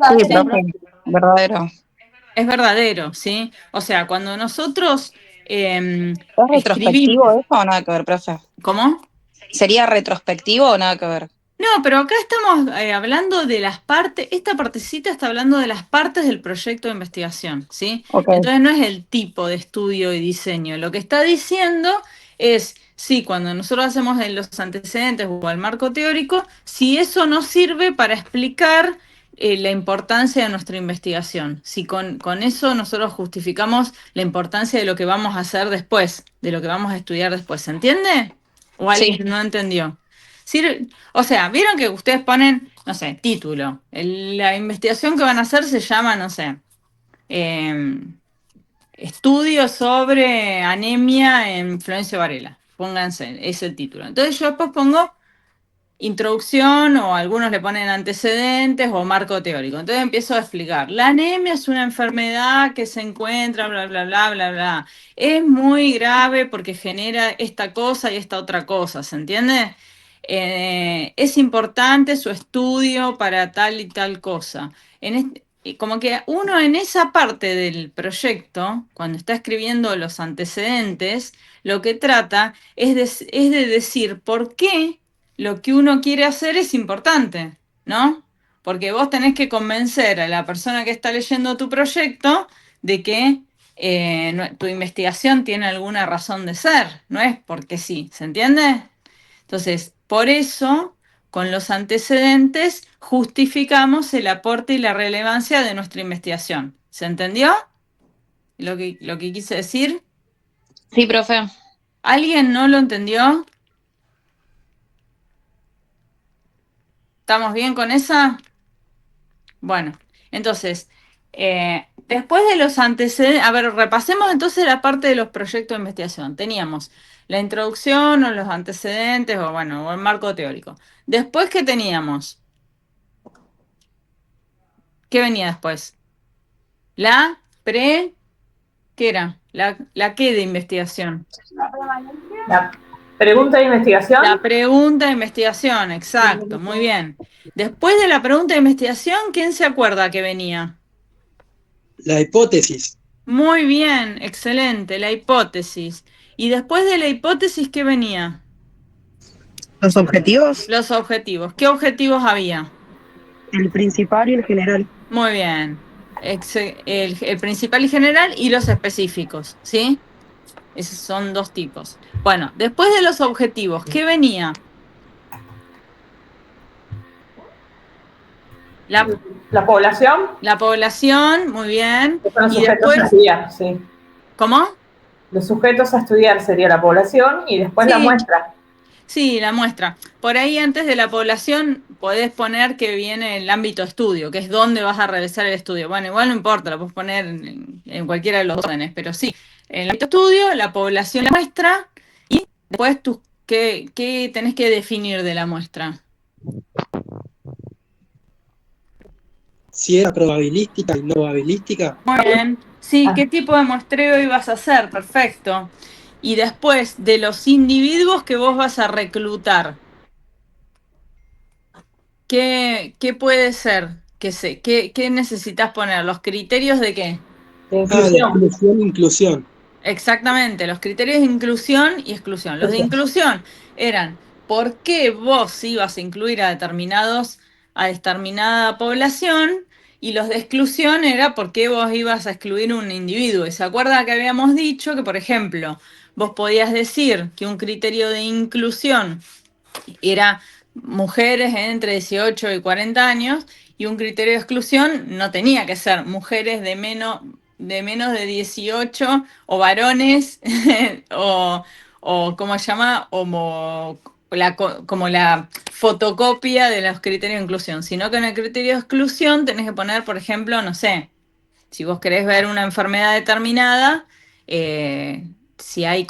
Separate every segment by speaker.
Speaker 1: Sí,
Speaker 2: ¿sí?
Speaker 1: profe, verdadero.
Speaker 2: Es verdadero, ¿sí? O sea, cuando nosotros
Speaker 1: ¿Es
Speaker 2: escribimos,
Speaker 1: retrospectivo eso o nada que ver, profe?
Speaker 2: ¿cómo?
Speaker 1: ¿Sería retrospectivo o nada que ver?
Speaker 2: No, pero acá estamos hablando de las partes, esta partecita está hablando de las partes del proyecto de investigación, ¿sí?
Speaker 1: Ok,
Speaker 2: Entonces no es el tipo de estudio y diseño. Lo que está diciendo es, sí, cuando nosotros hacemos los antecedentes o el marco teórico, si eso nos sirve para explicar la importancia de nuestra investigación, si con eso nosotros justificamos la importancia de lo que vamos a hacer después, de lo que vamos a estudiar después, ¿se entiende? ¿O alguien
Speaker 1: sí,
Speaker 2: no entendió? O sea, vieron que ustedes ponen, no sé, título. La investigación que van a hacer se llama, no sé, eh, estudio sobre anemia en Florencio Varela. Pónganse, es el título. Entonces yo después pongo introducción o algunos le ponen antecedentes o marco teórico. Entonces empiezo a explicar. La anemia es una enfermedad que se encuentra, bla, bla, bla, bla, bla. Es muy grave porque genera esta cosa y esta otra cosa, ¿se entiende? Es importante su estudio para tal y tal cosa. Y como que uno en esa parte del proyecto, cuando está escribiendo los antecedentes, lo que trata es de decir por qué lo que uno quiere hacer es importante, ¿no? Porque vos tenés que convencer a la persona que está leyendo tu proyecto de que tu investigación tiene alguna razón de ser, no es porque sí, ¿se entiende? Entonces, por eso, con los antecedentes, justificamos el aporte y la relevancia de nuestra investigación. ¿Se entendió lo que quise decir?
Speaker 1: sí, profe.
Speaker 2: ¿Alguien no lo entendió? ¿Estamos bien con esa? Bueno, entonces, después de los antecedentes, a ver, repasemos entonces la parte de los proyectos de investigación. Teníamos la introducción o los antecedentes o bueno, o el marco teórico. Después, ¿qué teníamos? ¿Qué venía después? La pre, ¿qué era? La qué de investigación.
Speaker 3: La pregunta de
Speaker 2: La
Speaker 3: investigación,
Speaker 2: pregunta de investigación, exacto, muy bien. Después de la pregunta de investigación, ¿quién se acuerda que venía?
Speaker 4: La hipótesis,
Speaker 2: Muy bien, excelente, la hipótesis. Y después de la hipótesis, ¿qué venía?
Speaker 5: Los objetivos,
Speaker 2: Los objetivos. ¿Qué objetivos había?
Speaker 5: el principal y el general.
Speaker 2: Muy bien. El principal y general y los específicos, ¿sí? Esos son dos tipos. Bueno, después de los objetivos, ¿qué venía? La,
Speaker 3: la población,
Speaker 2: la población, muy bien.
Speaker 3: que son los
Speaker 2: Y
Speaker 3: sujetos a
Speaker 2: después,
Speaker 3: estudiar, sí.
Speaker 2: ¿cómo?
Speaker 3: Los sujetos a estudiar sería la población y después la
Speaker 2: Sí,
Speaker 3: muestra.
Speaker 2: sí, la muestra. Por ahí antes de la población podés poner que viene el ámbito de estudio, que es dónde vas a realizar el estudio. Bueno, igual no importa, lo puedes poner en cualquiera de los órdenes, pero sí, en el ámbito de estudio, la población la muestra y después qué tenés que definir de la muestra.
Speaker 4: si era probabilística y no probabilística,
Speaker 2: Muy bien. Sí, ¿qué
Speaker 3: Ah,
Speaker 2: tipo de muestreo ibas a hacer? Perfecto. Y después de los individuos que vos vas a reclutar. ¿Qué puede ser? ¿Qué necesitas poner? ¿Los criterios de qué?
Speaker 3: de
Speaker 4: de
Speaker 3: inclusión.
Speaker 4: exclusión, inclusión.
Speaker 2: Exactamente, los criterios de inclusión y exclusión. Los de inclusión eran por qué vos ibas a incluir a determinada población, y los de exclusión era por qué vos ibas a excluir un individuo. ¿Y se acuerda que habíamos dicho que, por ejemplo, vos podías decir que un criterio de inclusión era mujeres entre 18 y 40 años, y un criterio de exclusión no tenía que ser mujeres de menos de 18 o varones o ¿cómo se llama? Como la fotocopia de los criterios de inclusión, sino que en el criterio de exclusión tenés que poner, por ejemplo, no sé, si vos querés ver una enfermedad determinada, si hay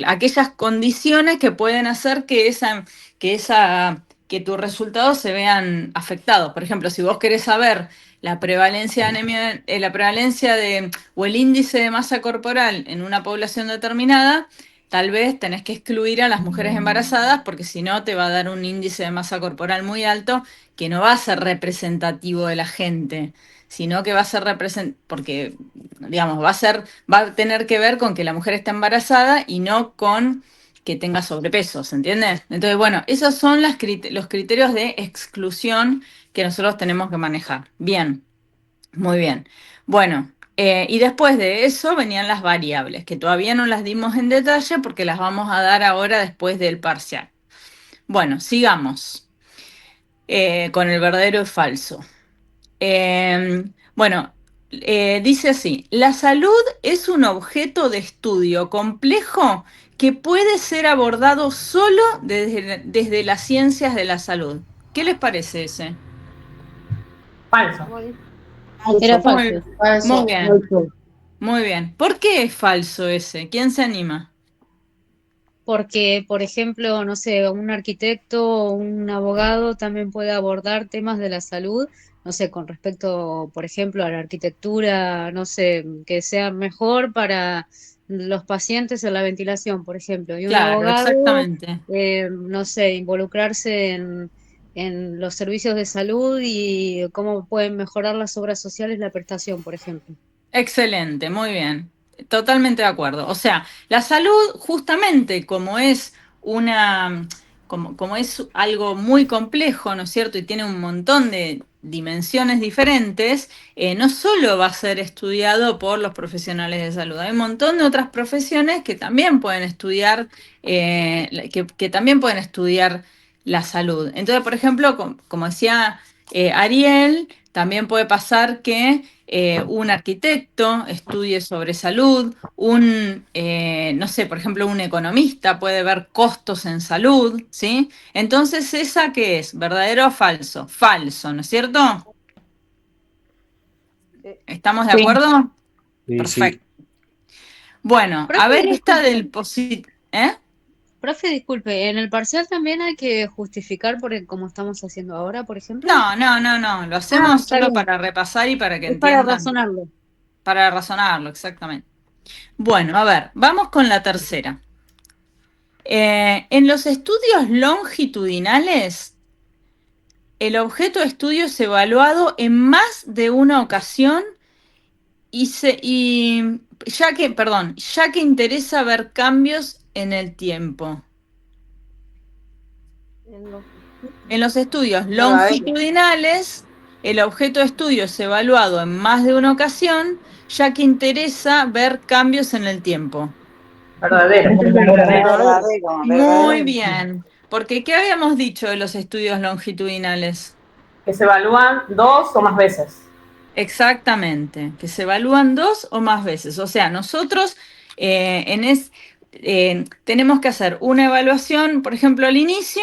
Speaker 2: aquellas condiciones que pueden hacer que tus resultados se vean afectados. Por ejemplo, si vos querés saber la prevalencia de anemia, o el índice de masa corporal en una población determinada, tal vez tenés que excluir a las mujeres embarazadas porque si no te va a dar un índice de masa corporal muy alto que no va a ser representativo de la gente, sino que va a ser porque, digamos, va a tener que ver con que la mujer está embarazada y no con que tenga sobrepeso, ¿se entiende? Entonces, bueno, esos son los criterios de exclusión que nosotros tenemos que manejar. Bien, muy bien. Bueno, y después de eso venían las variables, que todavía no las dimos en detalle porque las vamos a dar ahora después del parcial. Bueno, sigamos con el verdadero y falso. Bueno, dice así, la salud es un objeto de estudio complejo que puede ser abordado solo desde las ciencias de la salud. ¿Qué les parece ese?
Speaker 3: Falso.
Speaker 6: Era
Speaker 2: Muy,
Speaker 6: falso.
Speaker 2: muy bien, muy bien. ¿Por qué es falso ese? ¿Quién se anima?
Speaker 6: Porque, por ejemplo, no sé, un arquitecto o un abogado también puede abordar temas de la salud, no sé, con respecto, por ejemplo, a la arquitectura, no sé, que sea mejor para los pacientes en la ventilación, por ejemplo. Y un
Speaker 2: Claro,
Speaker 6: abogado,
Speaker 2: exactamente.
Speaker 6: no sé, involucrarse en los servicios de salud y cómo pueden mejorar las obras sociales, la prestación, por ejemplo.
Speaker 2: Excelente, muy bien. Totalmente de acuerdo. O sea, la salud, justamente como es algo muy complejo, ¿no es cierto? Y tiene un montón de dimensiones diferentes, no solo va a ser estudiado por los profesionales de salud, hay un montón de otras profesiones que también pueden estudiar, que también pueden estudiar la salud. Entonces, por ejemplo, como decía Ariel, también puede pasar que un arquitecto estudie sobre salud, no sé, por ejemplo, un economista puede ver costos en salud, ¿sí? Entonces, ¿esa qué es? ¿Verdadero o falso? Falso, ¿no es cierto? ¿Estamos de
Speaker 1: Sí.
Speaker 2: acuerdo?
Speaker 4: Sí, sí.
Speaker 2: Perfecto. Bueno, a
Speaker 6: Profe,
Speaker 2: ver esta
Speaker 6: disculpe.
Speaker 2: del positivo, ¿eh?
Speaker 6: Profe, disculpe, en el parcial también hay que justificar como estamos haciendo ahora, por ejemplo.
Speaker 2: No, no, no, no, lo
Speaker 6: Ah,
Speaker 2: hacemos
Speaker 6: está
Speaker 2: solo
Speaker 6: bien.
Speaker 2: para repasar y para que
Speaker 6: Es para
Speaker 2: entiendan,
Speaker 6: razonarlo.
Speaker 2: para razonarlo, exactamente. Bueno, a ver, vamos con la tercera. En los estudios longitudinales, el objeto de estudio es evaluado en más de una ocasión ya que interesa ver cambios en el tiempo. En los estudios longitudinales, el objeto de estudio es evaluado en más de una ocasión, ya que interesa ver cambios en el tiempo.
Speaker 3: Verdadero.
Speaker 2: Muy bien, porque ¿qué habíamos dicho de los estudios longitudinales?
Speaker 3: Que se evalúan 2 o más veces.
Speaker 2: Exactamente, que se evalúan 2 o más veces. O sea, nosotros tenemos que hacer una evaluación, por ejemplo, al inicio,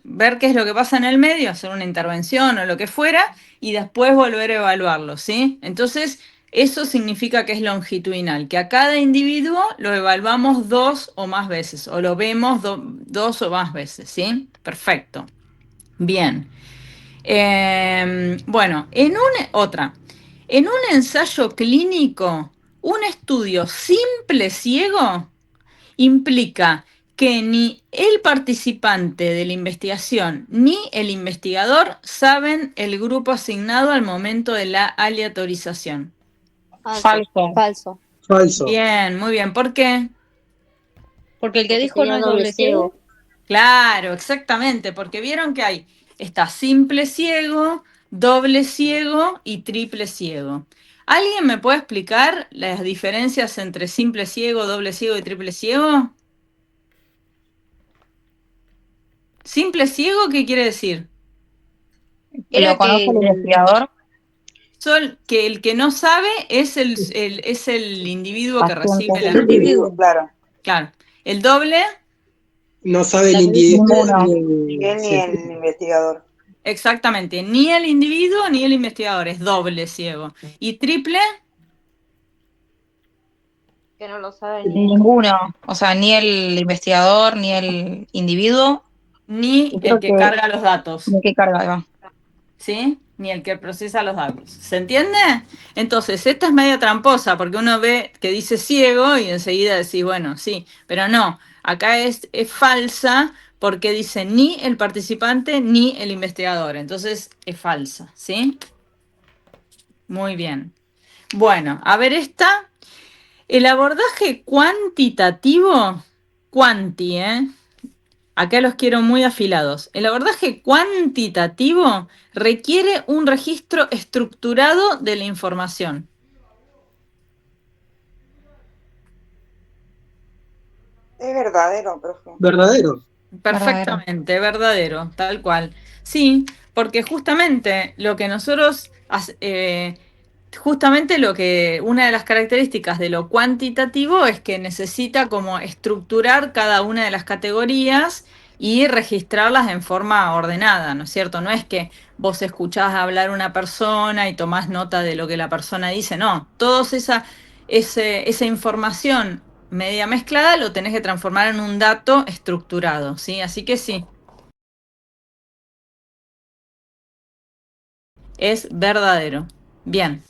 Speaker 2: ver qué es lo que pasa en el medio, hacer una intervención o lo que fuera, y después volver a evaluarlo, ¿sí? Entonces, eso significa que es longitudinal, que a cada individuo lo evaluamos 2 o más veces, o lo vemos 2 o más veces, ¿sí? Perfecto. Bien. Bueno, en un ensayo clínico, un estudio simple ciego implica que ni el participante de la investigación ni el investigador saben el grupo asignado al momento de la aleatorización.
Speaker 1: Falso.
Speaker 4: Falso.
Speaker 2: Bien, muy bien. ¿Por qué?
Speaker 6: Porque el que dijo no es doble ciego.
Speaker 2: Claro, exactamente, porque vieron que está simple ciego, doble ciego y triple ciego. ¿Alguien me puede explicar las diferencias entre simple ciego, doble ciego y triple ciego? ¿Simple ciego qué quiere decir?
Speaker 1: Que lo
Speaker 6: Era
Speaker 1: conoce
Speaker 6: que
Speaker 1: el investigador,
Speaker 2: Que el que no sabe es el individuo que
Speaker 1: paciente.
Speaker 2: recibe
Speaker 6: el individuo,
Speaker 2: Claro. El doble,
Speaker 4: No sabe el
Speaker 6: la que dijo
Speaker 4: individuo
Speaker 1: Ninguno.
Speaker 4: ni el científico.
Speaker 2: exactamente, ni el individuo ni el investigador, es doble ciego. Y triple,
Speaker 1: Ninguno. O sea, ni el investigador, ni el individuo,
Speaker 2: ni
Speaker 1: y
Speaker 2: el
Speaker 1: creo
Speaker 2: que
Speaker 1: que
Speaker 2: carga los datos.
Speaker 1: ni qué carga ahí va.
Speaker 2: ¿Sí? ni el que procesa los datos. ¿Se entiende? Entonces, esta es media tramposa, porque uno ve que dice ciego y enseguida decís, bueno, sí, pero no, acá es falsa porque dice ni el participante ni el investigador, entonces es falsa, ¿sí? Muy bien. Bueno, a ver esta. El abordaje cuantitativo, cuanti, acá los quiero muy afilados. El abordaje cuantitativo requiere un registro estructurado de la información.
Speaker 7: Es verdadero, profe.
Speaker 4: Verdadero.
Speaker 2: Perfectamente, verdadero, tal cual. Sí, porque justamente lo que nosotros, justamente lo que, una de las características de lo cuantitativo es que necesita como estructurar cada una de las categorías y registrarlas en forma ordenada, ¿no es cierto? No es que vos escuchás hablar una persona y tomás nota de lo que la persona dice, no, toda esa información media mezclada lo tenés que transformar en un dato estructurado, ¿sí? Así que sí. Es verdadero. Bien.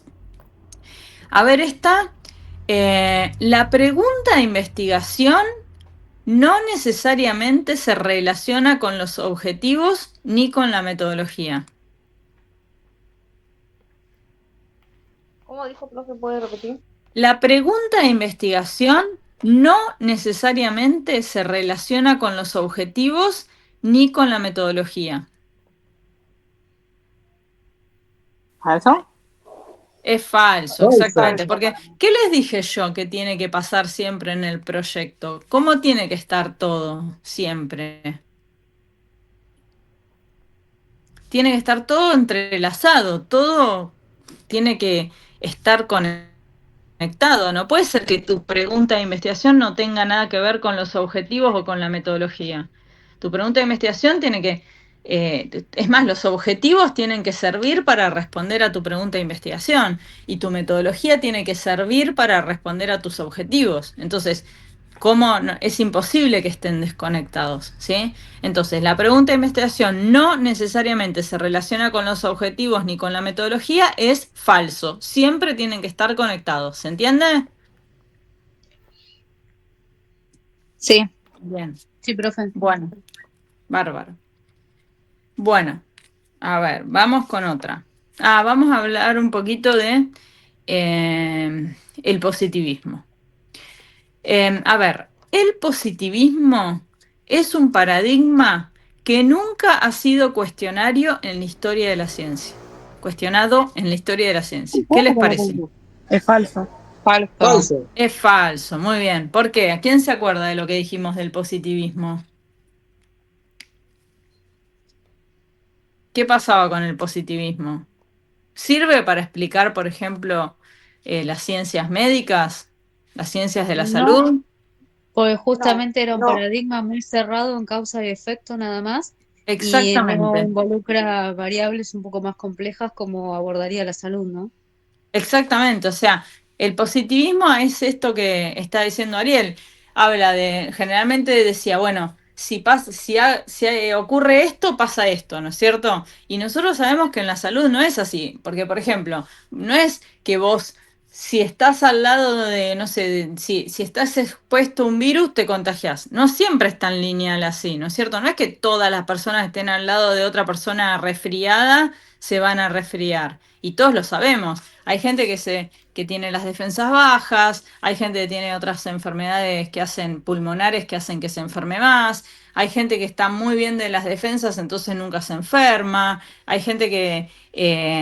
Speaker 2: A ver esta. La pregunta de investigación no necesariamente se relaciona con los objetivos ni con la metodología.
Speaker 7: ¿Cómo dijo, profe? ¿Puede repetir?
Speaker 2: La pregunta de investigación no necesariamente se relaciona con los objetivos ni con la metodología.
Speaker 1: ¿Falso?
Speaker 2: Es falso, exactamente. Porque, ¿qué les dije yo que tiene que pasar siempre en el proyecto? ¿Cómo tiene que estar todo siempre? Tiene que estar todo entrelazado, todo tiene que estar conectado. No puede ser que tu pregunta de investigación no tenga nada que ver con los objetivos o con la metodología. Tu pregunta de investigación tiene que, es más, los objetivos tienen que servir para responder a tu pregunta de investigación y tu metodología tiene que servir para responder a tus objetivos. Entonces, ¿cómo es imposible que estén desconectados? ¿Sí? Entonces, la pregunta de investigación no necesariamente se relaciona con los objetivos ni con la metodología, es falso. Siempre tienen que estar conectados. ¿Se entiende?
Speaker 1: Sí.
Speaker 2: Bien.
Speaker 6: Sí, profe.
Speaker 2: Bueno, bárbaro. Bueno, a ver, vamos con otra. Vamos a hablar un poquito de el positivismo. A ver, el positivismo es un paradigma que nunca ha sido cuestionario en la historia de la ciencia. Cuestionado en la historia de la ciencia. ¿Qué les parece?
Speaker 5: Es falso.
Speaker 1: Falso.
Speaker 4: Falso.
Speaker 2: Es falso, muy bien. ¿Por qué? ¿Quién se acuerda de lo que dijimos del positivismo? ¿Qué pasaba con el positivismo? ¿Sirve para explicar, por ejemplo, las ciencias médicas, las ciencias de la
Speaker 6: No,
Speaker 2: salud?
Speaker 6: porque justamente era un
Speaker 7: no.
Speaker 6: paradigma muy cerrado en causa y efecto nada más, y no
Speaker 2: Exactamente.
Speaker 6: involucra variables un poco más complejas como abordaría la salud, ¿no?
Speaker 2: Exactamente, o sea, el positivismo es esto que está diciendo Ariel. Habla de, generalmente decía, bueno, si ocurre esto, pasa esto, ¿no es cierto? Y nosotros sabemos que en la salud no es así, porque, por ejemplo, no es que vos, si estás al lado de, no sé, si estás expuesto a un virus, te contagias. No siempre es tan lineal así, ¿no es cierto? No es que todas las personas que estén al lado de otra persona resfriada se van a resfriar. Y todos lo sabemos. Hay gente que tiene las defensas bajas, hay gente que tiene otras enfermedades que hacen pulmonares que hacen que se enferme más, hay gente que está muy bien de las defensas, entonces nunca se enferma, hay gente que,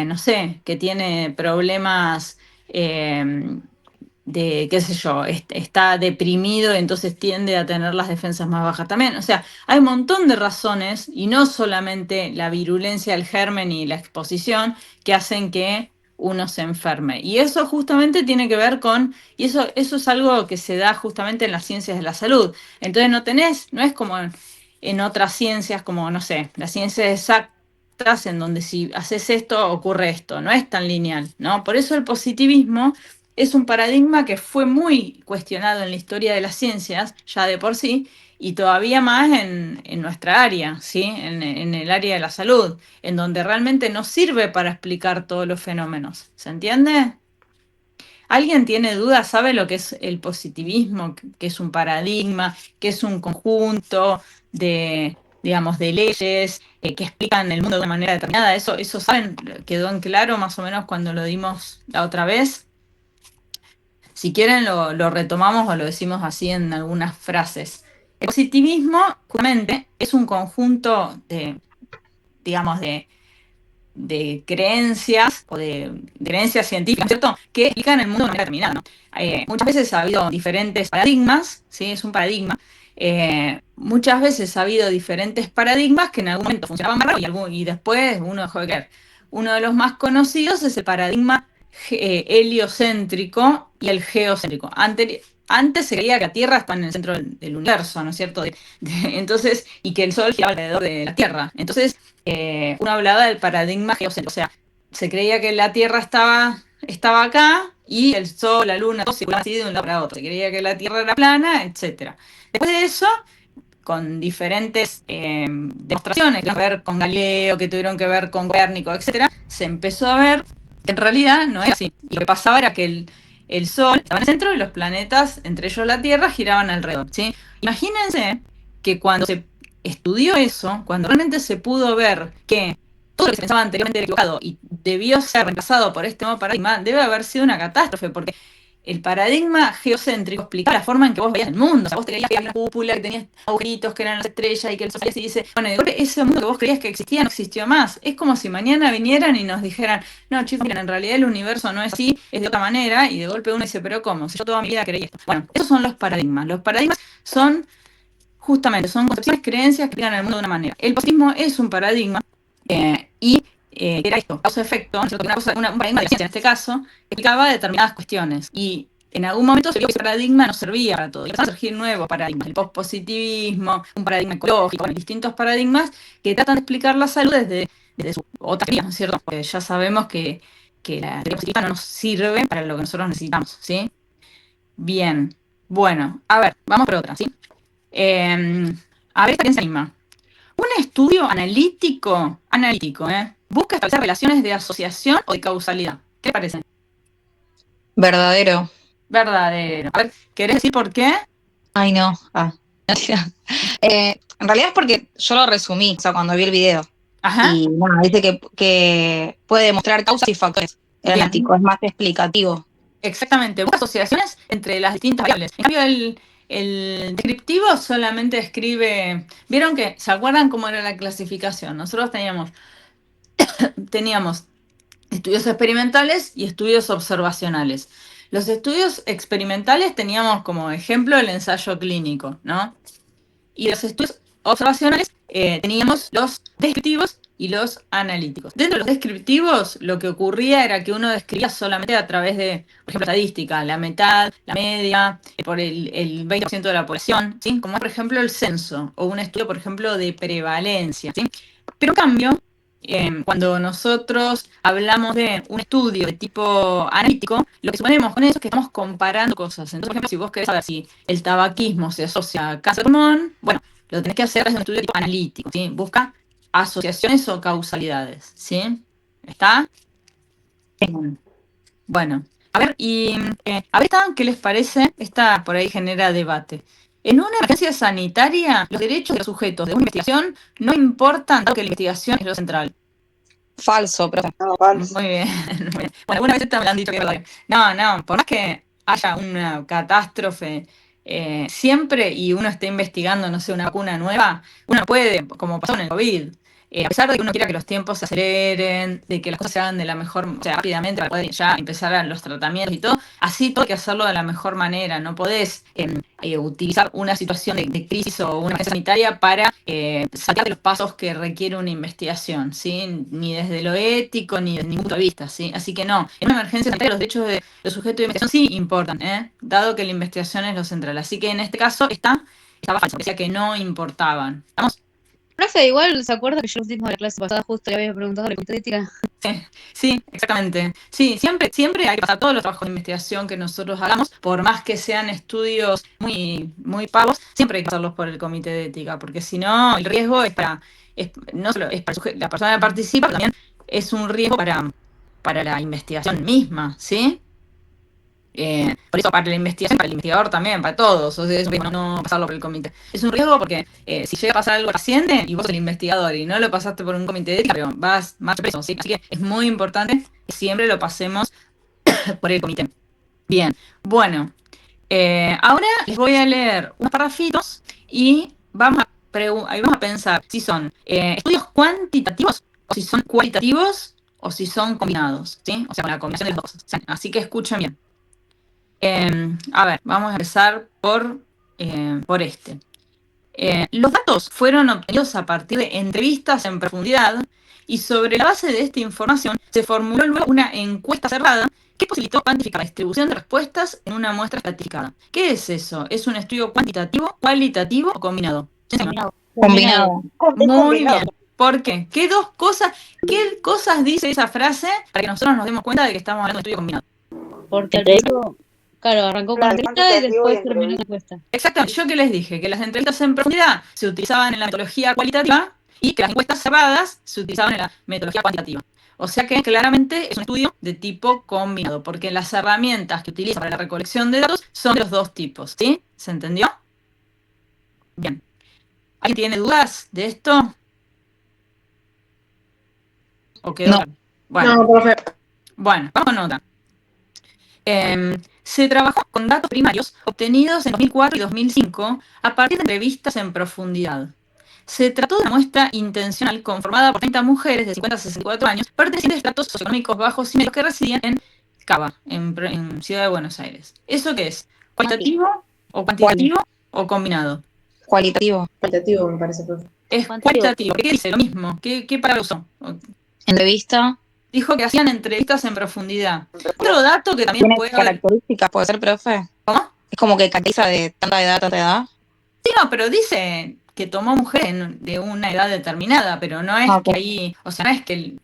Speaker 2: no sé, que tiene problemas de, qué sé yo, está deprimido, entonces tiende a tener las defensas más bajas también. O sea, hay un montón de razones, y no solamente la virulencia del germen y la exposición, que hacen que uno se enferme. Y eso justamente tiene que ver con, y eso es algo que se da justamente en las ciencias de la salud. Entonces no es como en otras ciencias, como, no sé, las ciencias exactas, en donde si haces esto, ocurre esto. No es tan lineal, ¿no? Por eso el positivismo es un paradigma que fue muy cuestionado en la historia de las ciencias, ya de por sí, y todavía más en nuestra área, ¿sí? En el área de la salud, en donde realmente no sirve para explicar todos los fenómenos. ¿Se entiende? ¿Alguien tiene dudas? ¿Sabe lo que es el positivismo? ¿Qué es un paradigma? ¿Qué es un conjunto de, digamos, de leyes que explican el mundo de una manera determinada? ¿Eso saben? ¿Quedó en claro más o menos cuando lo dimos la otra vez? Si quieren lo retomamos o lo decimos así en algunas frases. El positivismo, justamente, es un conjunto de, digamos, de creencias o de creencias científicas, ¿cierto? Que explican el mundo de manera determinada, ¿no? Muchas veces ha habido diferentes paradigmas, ¿sí? Es un paradigma. Muchas veces ha habido diferentes paradigmas que en algún momento funcionaban más rápido y después uno dejó de creer. Uno de los más conocidos es el paradigma heliocéntrico y el geocéntrico. Antes se creía que la Tierra estaba en el centro del universo, ¿no es cierto? Entonces, y que el Sol giraba alrededor de la Tierra. Entonces, uno hablaba del paradigma geocéntrico, o sea, se creía que la Tierra estaba acá y el Sol, la Luna, todo circulaban así de un lado para otro. Se creía que la Tierra era plana, etc. Después de eso, con diferentes demostraciones que tuvieron que ver con Galileo, que tuvieron que ver con Copérnico, etc., se empezó a ver que en realidad no era así. Y lo que pasaba era que el Sol estaba en el centro y los planetas, entre ellos la Tierra, giraban alrededor, ¿sí? Imagínense que cuando se estudió eso, cuando realmente se pudo ver que todo lo que se pensaba anteriormente era equivocado y debió ser reemplazado por este nuevo paradigma, debe haber sido una catástrofe, porque el paradigma geocéntrico explicaba la forma en que vos veías el mundo. O sea, vos te creías que había una cúpula, que tenías agujeritos, que eran las estrellas y que el sol salía así y dice, bueno, de golpe ese mundo que vos creías que existía no existió más. Es como si mañana vinieran y nos dijeran, no, chicos, miren, en realidad el universo no es así, es de otra manera, y de golpe uno dice, pero ¿cómo? Si yo toda mi vida creí esto. Bueno, esos son los paradigmas. Los paradigmas son, justamente, son concepciones, creencias que explican el mundo de una manera. El positivismo es un paradigma era esto, causa-efecto, ¿no? Un paradigma de la ciencia en este caso, explicaba determinadas cuestiones y en algún momento se vio que ese paradigma no servía para todo. Y empezaron a surgir nuevos paradigmas, el pospositivismo, un paradigma ecológico, bueno, distintos paradigmas que tratan de explicar la salud desde su otra teoría, ¿no es cierto? Porque ya sabemos que la teoría positiva no nos sirve para lo que nosotros necesitamos, ¿sí? Bien, bueno, a ver, vamos por otra, ¿sí? A ver, esta quién se anima. Un estudio analítico, busca establecer relaciones de asociación o de causalidad. ¿Qué te parece?
Speaker 1: Verdadero.
Speaker 2: Verdadero. A ver, ¿querés decir por qué?
Speaker 1: Ay, no. En realidad es porque yo lo resumí, o sea, cuando vi el video.
Speaker 2: Ajá.
Speaker 1: Y bueno, dice que puede demostrar causas y factores. El
Speaker 2: Bien.
Speaker 1: analítico es más explicativo.
Speaker 2: Exactamente, busca asociaciones entre las distintas variables. En cambio, el descriptivo solamente describe. ¿Vieron que? ¿Se acuerdan cómo era la clasificación? Nosotros teníamos estudios experimentales y estudios observacionales. Los estudios experimentales teníamos como ejemplo el ensayo clínico, ¿no? Y los estudios observacionales teníamos los descriptivos y los analíticos. Dentro de los descriptivos, lo que ocurría era que uno describía solamente a través de, por ejemplo, estadística, la mitad, la media, por el 20% de la población, ¿sí? Como por ejemplo el censo, o un estudio, por ejemplo, de prevalencia, ¿sí? Pero en cambio, cuando nosotros hablamos de un estudio de tipo analítico, lo que suponemos con eso es que estamos comparando cosas. Entonces, por ejemplo, si vos querés saber si el tabaquismo se asocia a cáncer de pulmón, bueno, lo tenés que hacer desde un estudio de tipo analítico, ¿sí? Busca asociaciones o causalidades, ¿sí? ¿Está? Bueno, a ver, a ver, ¿qué les parece? Esta por ahí genera debate. En una emergencia sanitaria, los derechos de los sujetos de una investigación no importan, dado que la investigación es lo central.
Speaker 1: Falso, profe.
Speaker 3: No, falso.
Speaker 2: Muy bien, muy bien. Bueno, alguna vez me lo han dicho que es verdad. No, por más que haya una catástrofe siempre y uno esté investigando, no sé, una vacuna nueva, uno puede, como pasó en el COVID, a pesar de que uno quiera que los tiempos se aceleren, de que las cosas se hagan de la mejor, o sea, rápidamente para poder ya empezar los tratamientos y todo, así todo hay que hacerlo de la mejor manera. No podés utilizar una situación de crisis o una emergencia sanitaria para sacar de los pasos que requiere una investigación, ¿sí? Ni desde lo ético ni desde ningún punto de vista, ¿sí? Así que no, en una emergencia sanitaria los derechos de los sujetos de investigación sí importan, dado que la investigación es lo central. Así que en este caso estaba falso, decía que no importaban. ¿Estamos?
Speaker 6: Profe, igual se acuerda que yo último de la clase pasada justo le había preguntado la comité de ética.
Speaker 2: Sí, exactamente. Sí, siempre hay que pasar todos los trabajos de investigación que nosotros hagamos, por más que sean estudios muy pagos, siempre hay que pasarlos por el comité de ética, porque si no, el riesgo no solo es para la persona que participa, pero también es un riesgo para la investigación misma, ¿sí? Por eso para la investigación, para el investigador también, para todos, o sea, es un riesgo no pasarlo por el comité. Es un riesgo porque si llega a pasar algo al paciente y vos sos el investigador y no lo pasaste por un comité de ética, pero vas más preso, ¿sí? Así que es muy importante que siempre lo pasemos por el comité. Bien, bueno, ahora les voy a leer unos parrafitos y ahí vamos a pensar si son estudios cuantitativos o si son cualitativos o si son combinados, ¿sí? O sea, con la combinación de los dos. Así que escuchen bien. A ver, vamos a empezar por este. Los datos fueron obtenidos a partir de entrevistas en profundidad y sobre la base de esta información se formuló luego una encuesta cerrada que posibilitó cuantificar la distribución de respuestas en una muestra estratificada. ¿Qué es eso? ¿Es un estudio cuantitativo, cualitativo o combinado?
Speaker 1: Combinado.
Speaker 2: Muy bien. ¿Por qué? ¿Qué cosas dice esa frase para que nosotros nos demos cuenta de que estamos hablando de estudio combinado?
Speaker 6: Porque al principio, claro, arrancó con entrevista y después terminó la encuesta.
Speaker 2: Exactamente. Yo que les dije que las entrevistas en profundidad se utilizaban en la metodología cualitativa y que las encuestas cerradas se utilizaban en la metodología cuantitativa. O sea que claramente es un estudio de tipo combinado, porque las herramientas que utiliza para la recolección de datos son de los dos tipos, ¿sí? ¿Se entendió? Bien. ¿Alguien tiene dudas de esto? ¿O quedó?
Speaker 1: No.
Speaker 2: Bueno.
Speaker 3: No, profe.
Speaker 2: Bueno, vamos con otra. Se trabajó con datos primarios obtenidos en 2004 y 2005 a partir de entrevistas en profundidad. Se trató de una muestra intencional conformada por 30 mujeres de 50 a 64 años pertenecientes a estratos socioeconómicos bajos y medios que residían en Cava, en Ciudad de Buenos Aires. ¿Eso qué es? ¿Cualitativo o cuantitativo o combinado?
Speaker 1: Cualitativo.
Speaker 3: Cualitativo me parece, profe.
Speaker 2: Es cualitativo. ¿Qué dice? Lo mismo. ¿Qué palabra usó?
Speaker 1: Entrevista.
Speaker 2: Dijo que hacían entrevistas en profundidad. Otro dato que también
Speaker 1: Tiene
Speaker 2: puede...
Speaker 1: características, puede ser, profe.
Speaker 2: ¿Cómo?
Speaker 1: Es como que caracteriza de tanta edad, tanta edad.
Speaker 2: Sí, no, pero dice que tomó mujeres de una edad determinada, pero no es que ahí, o sea, no es que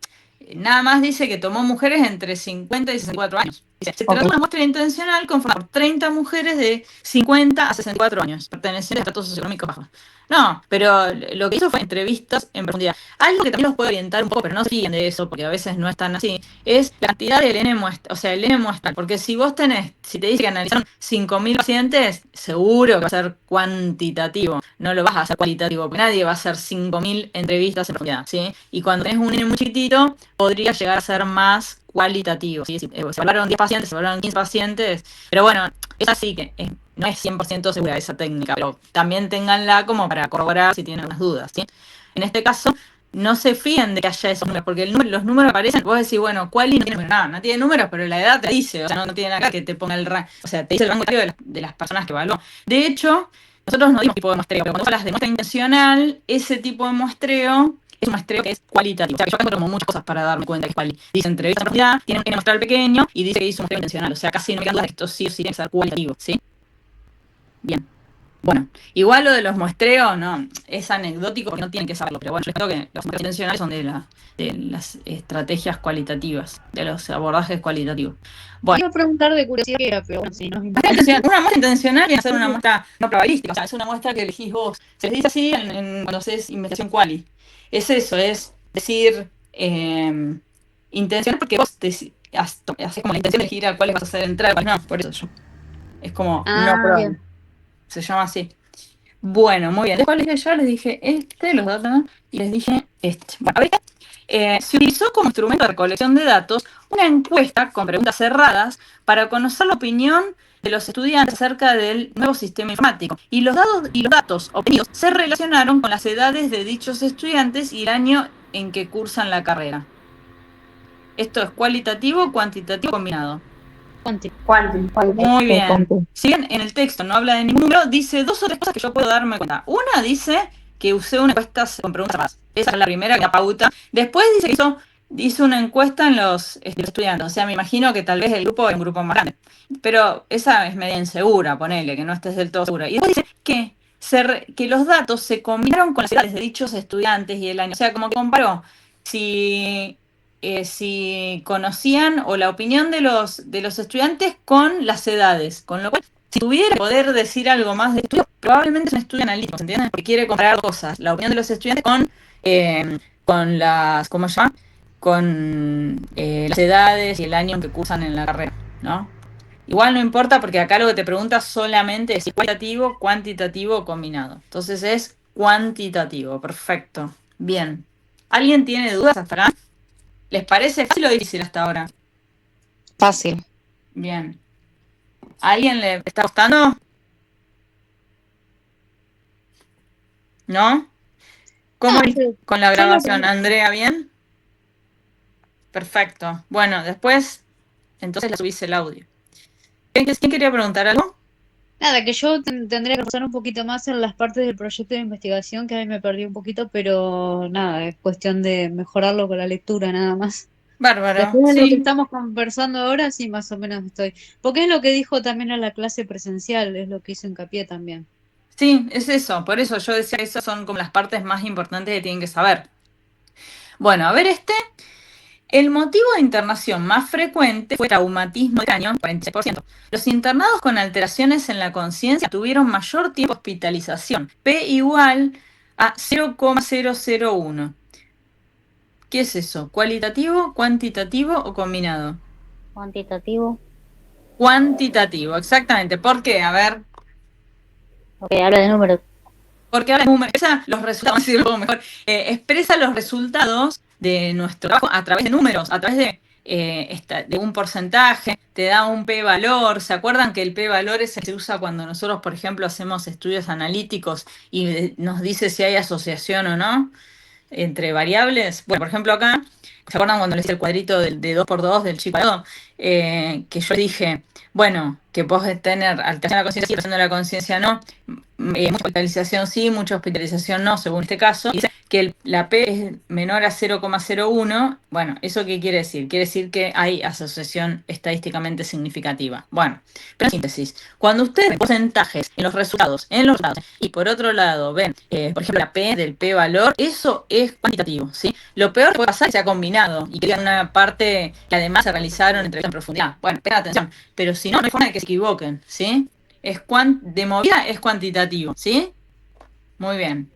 Speaker 2: nada más dice que tomó mujeres entre 50 y 64 años. Dice, se trató de una muestra intencional conformada por 30 mujeres de 50 a 64 años, pertenecientes a estratos socioeconómicos bajos. No, pero lo que hizo fue entrevistas en profundidad. Algo que también los puede orientar un poco, pero no se fíen de eso, porque a veces no es tan así, es la cantidad del N muestra, o sea, el N muestral. Porque si te dice que analizaron 5.000 pacientes, seguro que va a ser cuantitativo, no lo vas a hacer cualitativo, porque nadie va a hacer 5.000 entrevistas en profundidad, ¿sí? Y cuando tenés un N muy chiquitito, podría llegar a ser más cualitativo, ¿sí? Se evaluaron 10 pacientes, se evaluaron 15 pacientes, pero bueno, es así que no es 100% segura esa técnica, pero también ténganla como para corroborar si tienen unas dudas, ¿sí? En este caso, no se fíen de que haya esos números, porque los números aparecen, vos decís, bueno, ¿cuál no tiene números? No tiene números, pero la edad te dice, o sea, no tiene acá que te ponga el rango, o sea, te dice el rango de las personas que evaluó. De hecho, nosotros no dimos tipo de muestreo, pero cuando hablas de muestra intencional, ese tipo de muestreo es un muestreo que es cualitativo. O sea, que yo encuentro como muchas cosas para darme cuenta que es cualitativo. Dice entrevista en profundidad, tiene un muestral pequeño y dice que hizo un muestreo intencional. O sea, casi no me quedan dudas de que esto sí o sí tiene que ser cualitativo, ¿sí? Bien. Bueno, igual lo de los muestreos, no, es anecdótico porque no tienen que saberlo, pero bueno, yo creo que los muestreos intencionales son de las estrategias cualitativas, de los abordajes cualitativos. Bueno.
Speaker 6: Quiero preguntar de curiosidad qué era, pero bueno, si no.
Speaker 2: Una muestra intencional viene a ser una muestra no probabilística, o sea, es una muestra que elegís vos. Se les dice así cuando haces investigación quali. Es eso, es decir, intencional porque vos haces como la intención de elegir a cuáles vas a hacer entrar, cuáles no, por eso yo. Es como no probable. Bien. Se llama así. Bueno, muy bien. Después les dije los datos, y les dije este. Bueno, ahorita se utilizó como instrumento de recolección de datos una encuesta con preguntas cerradas para conocer la opinión de los estudiantes acerca del nuevo sistema informático. Y los datos obtenidos se relacionaron con las edades de dichos estudiantes y el año en que cursan la carrera. ¿Esto es cualitativo, cuantitativo o combinado? Muy bien. Si bien en el texto no habla de ningún número, dice 2 o 3 cosas que yo puedo darme cuenta. Una dice que usé una encuesta con preguntas cerradas. Esa es la primera, que la pauta. Después dice que hizo una encuesta en los estudiantes. O sea, me imagino que tal vez el grupo es un grupo más grande. Pero esa es media insegura, ponele, que no estés del todo segura. Y después dice que que los datos se combinaron con las edades de dichos estudiantes y el año. O sea, como que comparó si conocían o la opinión de los estudiantes con las edades. Con lo cual, si tuviera que poder decir algo más de estudio, probablemente es un estudio analítico, ¿entienden? Porque quiere comparar cosas. La opinión de los estudiantes con las, ¿cómo se llama? Con las edades y el año en que cursan en la carrera, ¿no? Igual no importa porque acá lo que te pregunta solamente es si cualitativo, cuantitativo o combinado. Entonces es cuantitativo, perfecto. Bien. ¿Alguien tiene dudas hasta acá? ¿Les parece fácil o difícil hasta ahora?
Speaker 1: Fácil.
Speaker 2: Bien. ¿A alguien le está costando? ¿No? ¿Cómo es con la grabación? Andrea, ¿bien? Perfecto. Bueno, después, entonces le subís el audio. ¿Quién quería preguntar algo?
Speaker 6: Nada, que yo tendría que pasar un poquito más en las partes del proyecto de investigación, que a mí me perdí un poquito, pero nada, es cuestión de mejorarlo con la lectura nada más.
Speaker 2: Bárbaro,
Speaker 6: Después de lo que
Speaker 2: sí.
Speaker 6: estamos conversando ahora, sí, más o menos estoy. Porque es lo que dijo también en la clase presencial, es lo que hizo hincapié también.
Speaker 2: Sí, es eso. Por eso yo decía que esas son como las partes más importantes que tienen que saber. Bueno, a ver El motivo de internación más frecuente fue traumatismo de cráneo, 46%. Los internados con alteraciones en la conciencia tuvieron mayor tiempo de hospitalización, P igual a 0,001. ¿Qué es eso? ¿Cualitativo, cuantitativo o combinado?
Speaker 8: Cuantitativo,
Speaker 2: Cuantitativo, exactamente. ¿Por qué? A ver,
Speaker 8: porque habla de números.
Speaker 2: porque ahora expresa los resultados, vamos a decirlo mejor, expresa los resultados de nuestro trabajo a través de números, a través de un porcentaje, te da un p-valor. ¿Se acuerdan que el p-valor es el que se usa cuando nosotros, por ejemplo, hacemos estudios analíticos y nos dice si hay asociación o no entre variables? Bueno, por ejemplo acá, ¿se acuerdan cuando les hice el cuadrito de 2x2 del chico al lado? Que yo dije, bueno, que podés tener alteración de la conciencia sí, alteración de la conciencia no, mucha hospitalización sí, mucha hospitalización no, según este caso. Dice que la P es menor a 0,01. Bueno, ¿eso qué quiere decir? Quiere decir que hay asociación estadísticamente significativa. Bueno, pero en síntesis, cuando ustedes ven porcentajes en los resultados, y por otro lado ven, por ejemplo, la P del P-valor, eso es cuantitativo, ¿sí? Lo peor que puede pasar es que sea combinado y que digan una parte que además se realizaron entrevistas en profundidad. Bueno, tengan atención, pero si no, no hay forma de que se equivoquen, ¿sí? De movida es cuantitativo, ¿sí? Muy bien.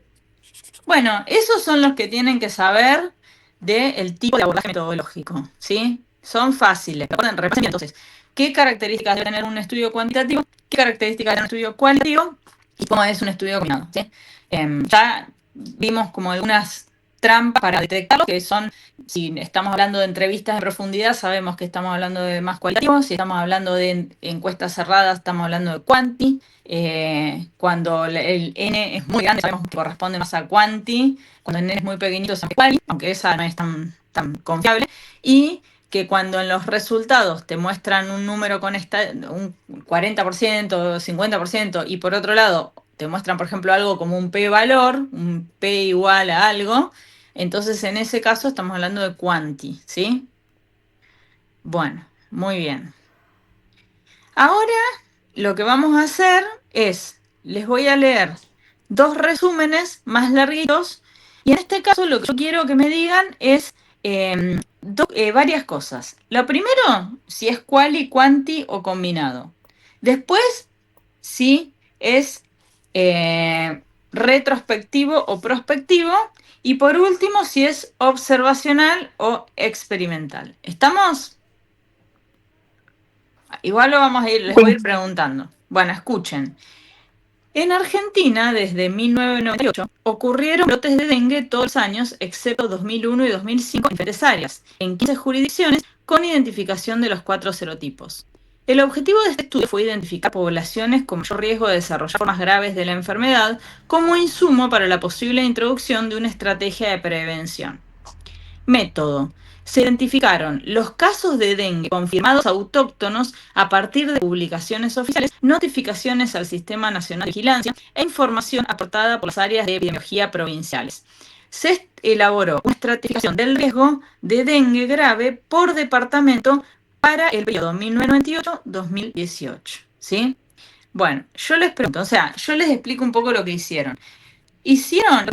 Speaker 2: Bueno, esos son los que tienen que saber del tipo de abordaje metodológico, ¿sí? Son fáciles. Repasen bien, entonces, ¿qué características debe tener un estudio cuantitativo? ¿Qué características debe tener un estudio cualitativo? Y cómo es un estudio combinado, ¿sí? Ya vimos como algunas trampas para detectarlo, que son, si estamos hablando de entrevistas en profundidad, sabemos que estamos hablando de más cualitativo. Si estamos hablando de encuestas cerradas, estamos hablando de cuanti. Cuando el N es muy grande, sabemos que corresponde más a cuanti. Cuando el N es muy pequeñito, es quali, aunque esa no es tan confiable. Y que cuando en los resultados te muestran un número con un 40%, 50%, y por otro lado te muestran, por ejemplo, algo como un p-valor, un p igual a algo, entonces en ese caso estamos hablando de cuanti, ¿sí? Bueno, muy bien. Ahora lo que vamos a hacer es, les voy a leer 2 resúmenes más larguitos, y en este caso lo que yo quiero que me digan es varias cosas. Lo primero, si es quali, cuanti o combinado. Después, si es retrospectivo o prospectivo. Y por último, si es observacional o experimental. ¿Estamos? Igual lo vamos a ir, les voy a ir preguntando. Bueno, escuchen. En Argentina, desde 1998, ocurrieron brotes de dengue todos los años, excepto 2001 y 2005 en diferentes áreas, en 15 jurisdicciones, con identificación de los 4 serotipos. El objetivo de este estudio fue identificar poblaciones con mayor riesgo de desarrollar formas graves de la enfermedad como insumo para la posible introducción de una estrategia de prevención. Método. Se identificaron los casos de dengue confirmados autóctonos a partir de publicaciones oficiales, notificaciones al Sistema Nacional de Vigilancia e información aportada por las áreas de epidemiología provinciales. Se elaboró una estratificación del riesgo de dengue grave por departamento para el periodo 1998-2018. ¿Sí? Bueno, yo les pregunto, o sea, yo les explico un poco lo que hicieron. Lo que hicieron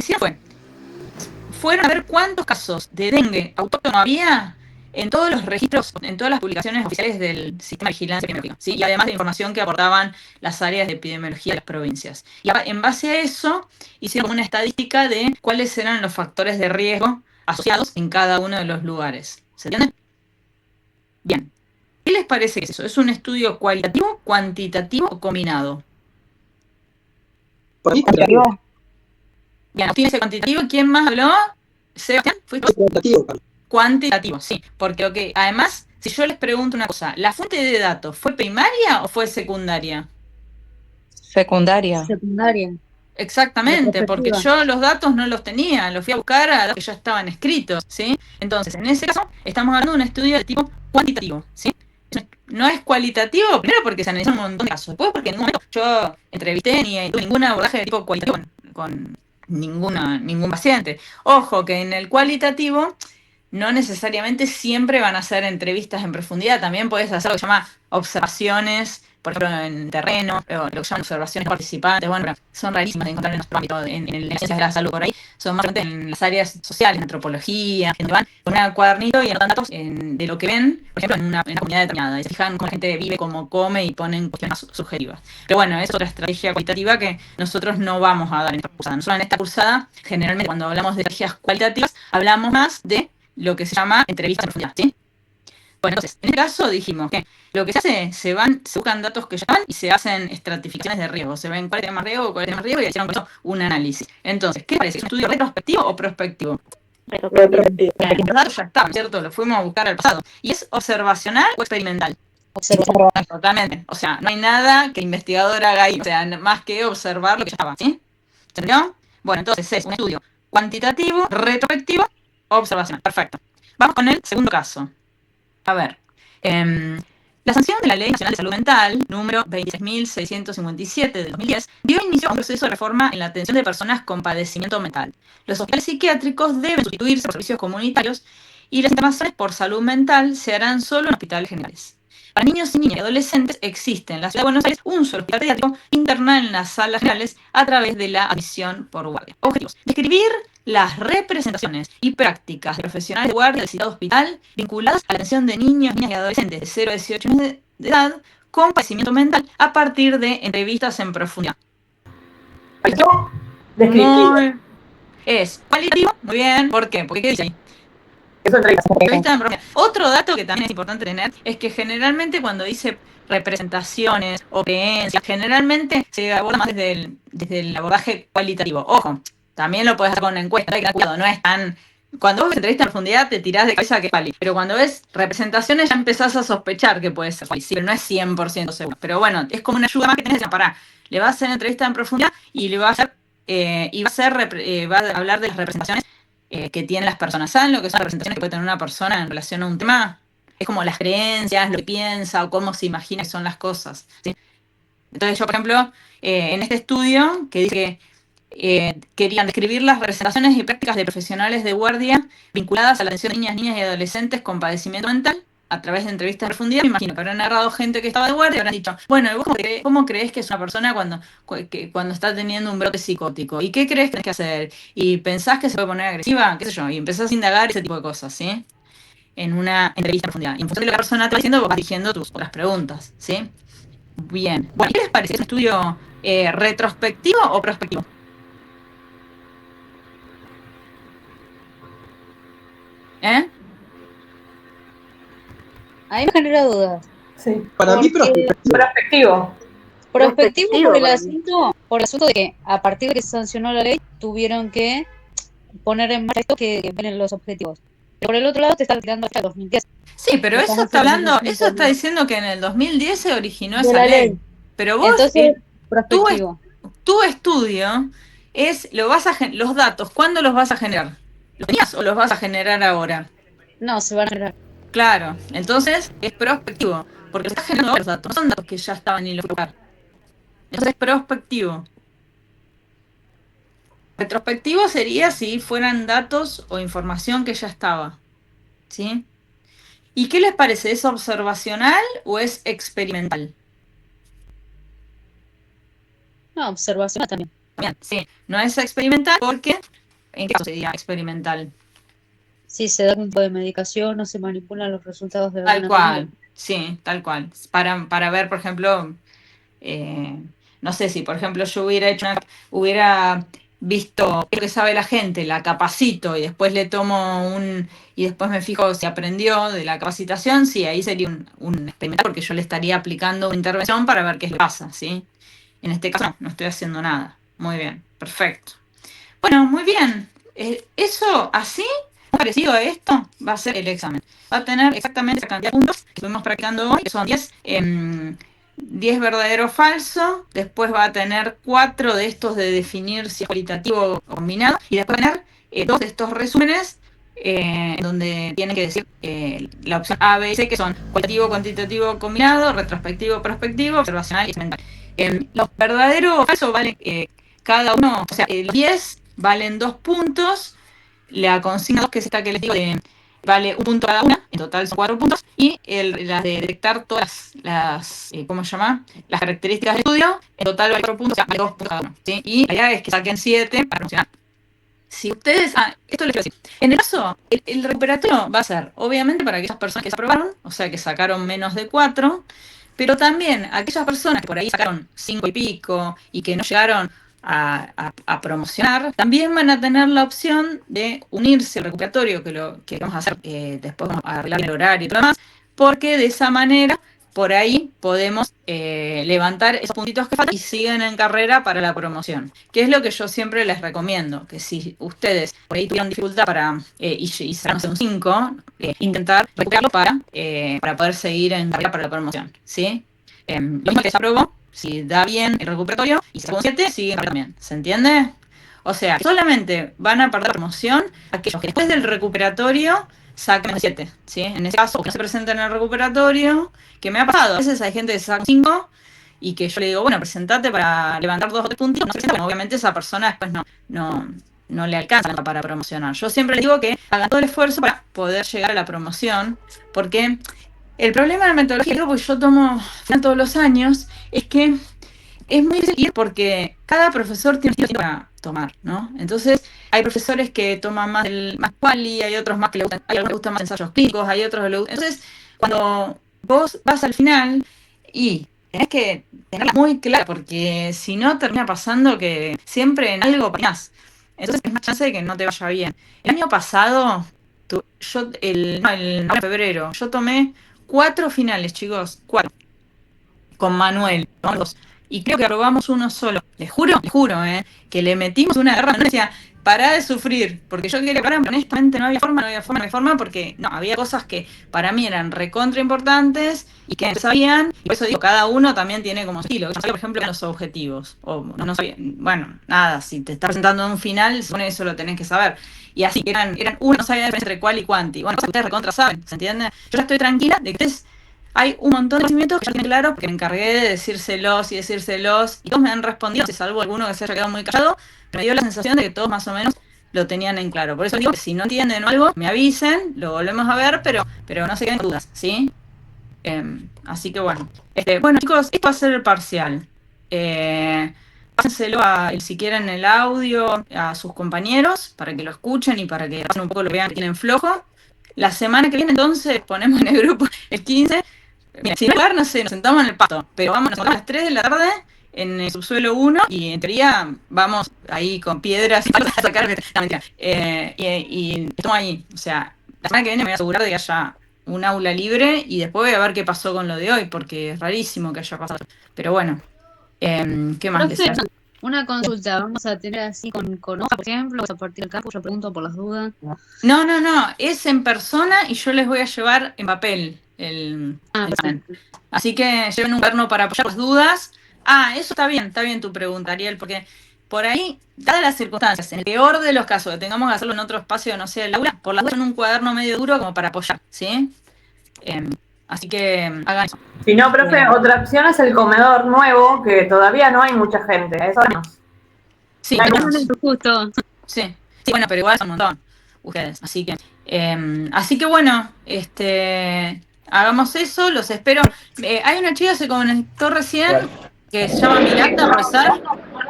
Speaker 2: fueron a ver cuántos casos de dengue autóctono había en todos los registros, en todas las publicaciones oficiales del sistema de vigilancia epidemiológica, ¿sí? Y además de información que aportaban las áreas de epidemiología de las provincias. Y en base a eso, hicieron una estadística de cuáles eran los factores de riesgo asociados en cada uno de los lugares. ¿Se entiende? Bien. ¿Qué les parece que es eso? ¿Es un estudio cualitativo, cuantitativo o combinado?
Speaker 4: Para mí, cuantitativo.
Speaker 2: Bien, tiene ese cuantitativo. ¿Quién más habló? Sebastián, ¿fuiste?
Speaker 4: Cuantitativo, para mí.
Speaker 2: Cuantitativo, sí. Porque además, si yo les pregunto una cosa, ¿la fuente de datos fue primaria o fue secundaria?
Speaker 1: Secundaria.
Speaker 6: Secundaria.
Speaker 2: Exactamente, porque
Speaker 6: Retrospectiva.
Speaker 2: yo los datos no los tenía, los fui a buscar a los que ya estaban escritos, ¿sí? Entonces, en ese caso, estamos hablando de un estudio de tipo cuantitativo, ¿sí? No es cualitativo, primero porque se analizan un montón de casos, después porque en ningún momento yo entrevisté ni tuve ningún abordaje de tipo cualitativo con ningún paciente. Ojo, que en el cualitativo no necesariamente siempre van a ser entrevistas en profundidad, también puedes hacer lo que se llama observaciones, por ejemplo, en terreno, o lo que llaman observaciones participantes, bueno, pero son rarísimas de encontrar en nuestro ámbito, en las ciencias de la salud por ahí, son más en las áreas sociales, en antropología, gente van con un cuadernito y anotan datos de lo que ven, por ejemplo, en una comunidad determinada, y se fijan cómo la gente vive, cómo come y ponen cuestiones subjetivas. Pero bueno, es otra estrategia cualitativa que nosotros no vamos a dar en esta cursada. Nosotros en esta cursada, generalmente cuando hablamos de estrategias cualitativas, hablamos más de lo que se llama entrevistas en profundidad, ¿sí? Bueno, entonces, en este caso dijimos que lo que se hace, se buscan datos que ya están y se hacen estratificaciones de riesgo. Se ven cuál tiene más riesgo, cuál tiene más riesgo y hicieron con eso un análisis. Entonces, ¿qué parece? ¿Es un estudio retrospectivo o prospectivo?
Speaker 4: Retrospectivo.
Speaker 2: Los datos ya estaban, ¿cierto? Los fuimos a buscar al pasado. ¿Y es observacional o experimental?
Speaker 6: Observación.
Speaker 2: Totalmente. O sea, no hay nada que el investigador haga ahí, o sea, más que observar lo que ya estaba, ¿sí? ¿Se entendió? Bueno, entonces es un estudio cuantitativo, retrospectivo, observacional. Perfecto. Vamos con el segundo caso. A ver, la sanción de la Ley Nacional de Salud Mental, número 26.657 de 2010, dio inicio a un proceso de reforma en la atención de personas con padecimiento mental. Los hospitales psiquiátricos deben sustituirse por servicios comunitarios y las internaciones por salud mental se harán solo en hospitales generales. Para niños y niñas y adolescentes existe en la Ciudad de Buenos Aires un solo hospital pediátrico interna en las salas generales a través de la admisión por guardia. Objetivos: describir las representaciones y prácticas de profesionales de guardia del citado hospital vinculadas a la atención de niños, niñas y adolescentes de 0 a 18 años de edad con padecimiento mental a partir de entrevistas en profundidad.
Speaker 3: Descriptivo.
Speaker 2: Es cualitativo, muy bien. ¿Por qué? Porque ¿qué dice ahí?
Speaker 3: Eso
Speaker 2: Entrevista en profundidad. Otro dato que también es importante tener es que generalmente cuando dice representaciones o creencias, generalmente se aborda más desde el abordaje cualitativo. Ojo, también lo puedes hacer con una encuesta, hay que tener cuidado, no es tan... Cuando vos ves entrevista en profundidad te tirás de cabeza que es cuali, pero cuando ves representaciones ya empezás a sospechar que puede ser cuali, sí, pero no es 100% seguro. Pero bueno, es como una ayuda más que tenés, para, le vas a hacer entrevista en profundidad y le va a hacer, va a hablar de las representaciones que tienen las personas. ¿Saben lo que son las representaciones que puede tener una persona en relación a un tema? Es como las creencias, lo que piensa o cómo se imagina que son las cosas, ¿sí? Entonces yo, por ejemplo, en este estudio que dice que querían describir las representaciones y prácticas de profesionales de guardia vinculadas a la atención de niñas y adolescentes con padecimiento mental a través de entrevistas de profundidad, me imagino que habrán narrado gente que estaba de guardia y habrán dicho, bueno, ¿y vos cómo crees que es una persona cuando está teniendo un brote psicótico? ¿Y qué crees que tenés que hacer? ¿Y pensás que se puede poner agresiva? ¿Qué sé yo? Y empezás a indagar ese tipo de cosas, ¿sí? En una entrevista de profundidad. Y en función de lo que la persona te va diciendo, vos vas dirigiendo tus otras preguntas, ¿sí? Bien. Bueno, ¿qué les parece? ¿Es un estudio retrospectivo o prospectivo?
Speaker 6: A mí me genera dudas.
Speaker 3: Sí.
Speaker 4: Para mí,
Speaker 6: Porque-
Speaker 3: Prospectivo.
Speaker 6: Prospectivo por el
Speaker 8: para mí.
Speaker 6: asunto de que a partir de que se sancionó la ley tuvieron que poner en marcha esto que ven los objetivos. Pero por el otro lado te está tirando hasta el 2010.
Speaker 2: Sí, pero eso
Speaker 6: Estamos
Speaker 2: está
Speaker 6: en
Speaker 2: hablando,
Speaker 6: 2005,
Speaker 2: eso está diciendo que en el 2010 se originó
Speaker 6: De
Speaker 2: esa
Speaker 6: la
Speaker 2: ley.
Speaker 6: ley.
Speaker 2: Pero vos,
Speaker 6: Entonces, prospectivo.
Speaker 2: tu estudio es, los datos, ¿cuándo los vas a generar? ¿Los tenías o los vas a generar ahora?
Speaker 6: No, se van a generar.
Speaker 2: Claro, entonces es prospectivo, porque estás generando los datos, no son datos que ya estaban en el lugar. Entonces es prospectivo. Retrospectivo sería si fueran datos o información que ya estaba, ¿sí? ¿Y qué les parece? ¿Es observacional o es experimental?
Speaker 6: No, observación también.
Speaker 2: Bien, sí, no es experimental porque, ¿en qué caso sería experimental?
Speaker 6: Si se da un tipo de medicación, no se manipulan los resultados de
Speaker 2: Tal
Speaker 6: alguna
Speaker 2: cual,
Speaker 6: manera.
Speaker 2: sí, tal cual. Para ver, por ejemplo, no sé si, por ejemplo, yo hubiera visto qué es lo que sabe la gente, la capacito y después y después me fijo si aprendió de la capacitación, sí, ahí sería un experimental porque yo le estaría aplicando una intervención para ver qué le pasa, ¿sí? En este caso no estoy haciendo nada. Muy bien, perfecto. Bueno, muy bien. Eso así, parecido a esto, va a ser el examen. Va a tener exactamente la cantidad de puntos que estuvimos practicando hoy, que son 10, 10 verdadero o falso. Después va a tener 4 de estos de definir si es cualitativo o combinado. Y después va a tener 2 de estos resúmenes donde tienen que decir la opción A, B y C, que son cualitativo, cuantitativo, combinado, retrospectivo, prospectivo, observacional y experimental. Los verdaderos o falsos valen cada uno, o sea, el 10 valen 2 puntos, la consigna 2, que es esta que les digo, vale 1 punto cada una, en total son 4 puntos, y la de detectar todas las ¿cómo se llama? Las características del estudio, en total vale 4 puntos, o sea, vale 2 puntos cada uno, ¿sí? Y la idea es que saquen 7 para funcionar. Si ustedes, esto les quiero decir, en el caso, el recuperatorio va a ser, obviamente, para aquellas personas que se aprobaron, o sea, que sacaron menos de 4, pero también aquellas personas que por ahí sacaron 5 y pico y que no llegaron a promocionar, también van a tener la opción de unirse al recuperatorio, que vamos a hacer, después vamos a arreglar el horario y todo lo demás, porque de esa manera, por ahí podemos levantar esos puntitos que faltan y siguen en carrera para la promoción, que es lo que yo siempre les recomiendo, que si ustedes por ahí tuvieron dificultad y sacaron un 5, intentar recuperarlo para poder seguir en carrera para la promoción, ¿sí? Lo mismo que se aprobó, si da bien el recuperatorio y se sacó un 7, sigue en carrera también, ¿se entiende? O sea, solamente van a perder la promoción aquellos que después del recuperatorio saquen el 7, ¿sí? En ese caso, que no se presenten en el recuperatorio, que me ha pasado, a veces hay gente que saca un 5 y que yo le digo, bueno, presentate para levantar 2 o 3 puntitos, no se presenta, bueno, obviamente esa persona después no le alcanza para promocionar. Yo siempre les digo que hagan todo el esfuerzo para poder llegar a la promoción, porque el problema de la metodología, porque yo tomo final todos los años, es que es muy difícil ir porque cada profesor tiene un estilo para tomar, ¿no? Entonces, hay profesores que toman más quali, hay otros más que hay algunos que les gustan más ensayos clínicos, hay otros que les gustan. Entonces, cuando vos vas al final y tenés que tenerla muy clara, porque si no termina pasando que siempre en algo opinás. Entonces, es más chance de que no te vaya bien. El año pasado, el 9 de febrero, yo tomé 4 finales, chicos, 4. Con Manuel, ¿no? Y creo que aprobamos uno solo. Les juro, que le metimos una guerra. No decía, pará de sufrir, porque yo quería parar, pero honestamente no había forma, porque no, había cosas que para mí eran recontra importantes y que no sabían, y por eso digo, cada uno también tiene como estilo. Yo sabía, por ejemplo, los objetivos, o no sabía, bueno, nada, si te estás presentando en un final, supone eso lo tenés que saber. Y así que eran uno, no sabía la diferencia entre cual y cuanti. Bueno, cosas que ustedes recontra saben, ¿se entiende? Yo ya estoy tranquila de que ustedes hay un montón de conocimientos que ya tienen claro, porque me encargué de decírselos, y todos me han respondido, salvo alguno que se haya quedado muy callado, pero me dio la sensación de que todos más o menos lo tenían en claro. Por eso digo que si no entienden algo, me avisen, lo volvemos a ver, pero no se queden con dudas, ¿sí? Así que bueno. Bueno, chicos, esto va a ser el parcial. Pásenselo si quieren el audio a sus compañeros para que lo escuchen y para que pasen un poco lo vean que tienen flojo. La semana que viene entonces ponemos en el grupo el 15. Mira, si no hay lugar, no sé, nos sentamos en el pasto, pero nos sentamos a las 3 de la tarde en el subsuelo 1 y en teoría vamos ahí con piedras y a sacar. No, mentira. Y estamos ahí. O sea, la semana que viene me voy a asegurar de que haya un aula libre y después voy a ver qué pasó con lo de hoy, porque es rarísimo que haya pasado. Pero bueno, ¿qué más
Speaker 6: Profe,
Speaker 2: deseas?
Speaker 6: una consulta, vamos a tener así con hoja, por ejemplo, a partir del campo, yo pregunto por las dudas.
Speaker 2: No, es en persona y yo les voy a llevar en papel el examen. Así que lleven un cuaderno para apoyar las dudas. Eso está bien tu pregunta, Ariel, porque por ahí, dadas las circunstancias, en el peor de los casos, que tengamos que hacerlo en otro espacio, no sé, del aula, por las dudas en un cuaderno medio duro como para apoyar, ¿sí? Así que hagan eso.
Speaker 3: Si no, profe, otra opción es el comedor nuevo, que todavía no hay mucha gente. Eso no.
Speaker 2: Sí,
Speaker 6: justo.
Speaker 2: Sí, bueno, pero igual son un montón ustedes. Así que bueno, hagamos eso, los espero. Hay una chica que se conectó recién, que se llama Miranda, ¿puede ser?